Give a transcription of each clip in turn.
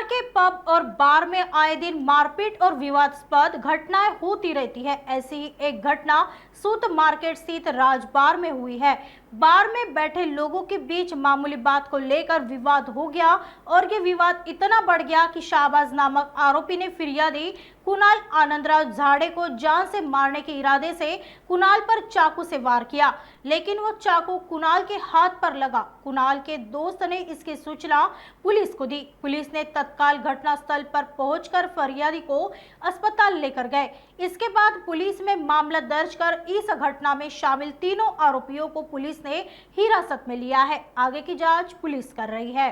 के pub और बार में आए दिन मारपीट और विवादास्पद घटनाएं होती रहती है। ऐसी ही एक घटना सूत मार्केट स्थित राज बार में हुई है। बार में बैठे लोगों के बीच मामूली बात को लेकर विवाद हो गया और ये विवाद इतना बढ़ गया कि शाहबाज नामक आरोपी ने फिरियादी कुणाल आनंदराव झाड़े को जान से मारने के इरादे से कुणाल पर चाकू से वार किया, लेकिन वो चाकू कुणाल के हाथ पर लगा। कुणाल के दोस्त ने इसकी सूचना पुलिस को दी। पुलिस ने तत्काल घटनास्थल पर पहुंचकर फरियादी को अस्पताल लेकर गए। इसके बाद पुलिस में मामला दर्ज कर इस घटना में शामिल तीनों आरोपियों को पुलिस ने हिरासत में लिया है। आगे की जांच पुलिस कर रही है।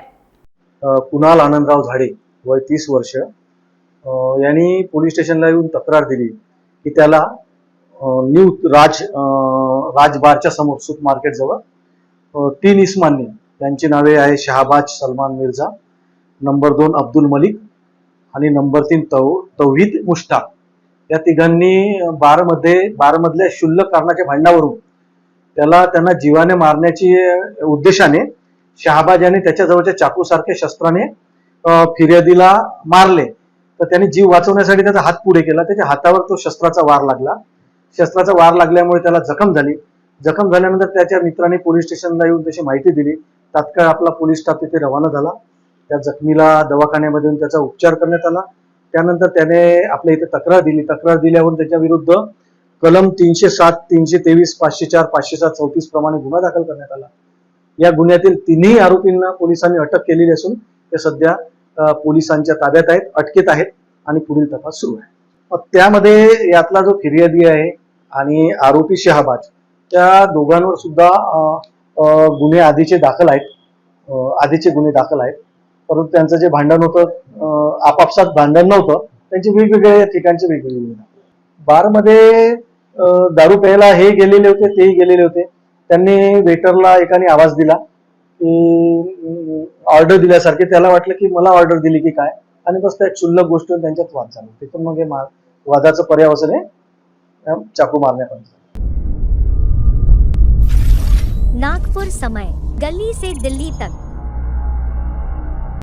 कुणाल आनंदराव झाडे वय 30 वर्ष यांनी पोलीस स्टेशनला येऊन तक्रार दिली की त्याला न्यू राजबारच्या समोर सूप मार्केट जवळ 3 इस्मांनी, त्यांची नावे आहे शहाबाज सलमान मिर्झा, नंबर 2 अब्दुल मलिक आणि नंबर 3 तौहीद मुश्ताक, या तिघांनी बारमधल्या क्षुल्लक कारणाच्या भांडणावरून त्यांना जीवाने मारण्याची उद्देशाने शहाबाज याने त्याच्या जवळच्या चाकूसारख्या शस्त्राने फिर्यादीला मारले। तर त्याने जीव वाचवण्यासाठी त्याचा हात पुढे केला, त्याच्या हातावर तो शस्त्राचा वार लागला। शस्त्राचा वार लागल्यामुळे त्याला जखम झाली। जखम झाल्यानंतर त्याच्या मित्राने पोलीस स्टेशनला येऊन त्याची माहिती दिली। तात्काळ आपला पोलीस स्टाफ तिथे रवाना झाला। त्या जखमीला दवाखान्यामध्ये येऊन त्याचा उपचार करण्यात आला। त्यानंतर त्याने आपल्या इथे तक्रार दिली। तक्रार दिल्यावर त्याच्या विरुद्ध कलम 307, 323, 504, 507, 34 प्रमाणे गुन्हा दाखल करण्यात आला। या गुन्ह्यातील तिन्ही आरोपींना पोलिसांनी अटक केलेली असून ते सध्या पोलिसांच्या ताब्यात आहेत, अटकेत आहेत आणि पुढील तपास सुरू आहे। त्यामध्ये यातला जो फिर्यादी आहे आणि आरोपी शहाबाज, त्या दोघांवर सुद्धा गुन्हे आधीचे गुन्हे दाखल आहेत। परंतु त्यांचं जे भांडण होतं, आपापसात भांडण नव्हतं, त्यांचे वेगवेगळे ठिकाणचे वेगवेगळे गुन्हे दाखल। बारमध्ये दारू प्यायला हे गेलेले होते, तेही गेलेले होते। त्यांनी वेटरला एकाने आवाज दिला की ऑर्डर दिल्यासारखे, त्याला वाटलं की मला ऑर्डर दिली की काय, आणि बस त्या क्षुल्लक गोष्टीवर त्यांच्यात वाद झाला। तिथून मग हे वादाचं पर्यावसन हे चाकू मारण्यापर्यंत। नागपुर समय, गली से दिल्ली तक।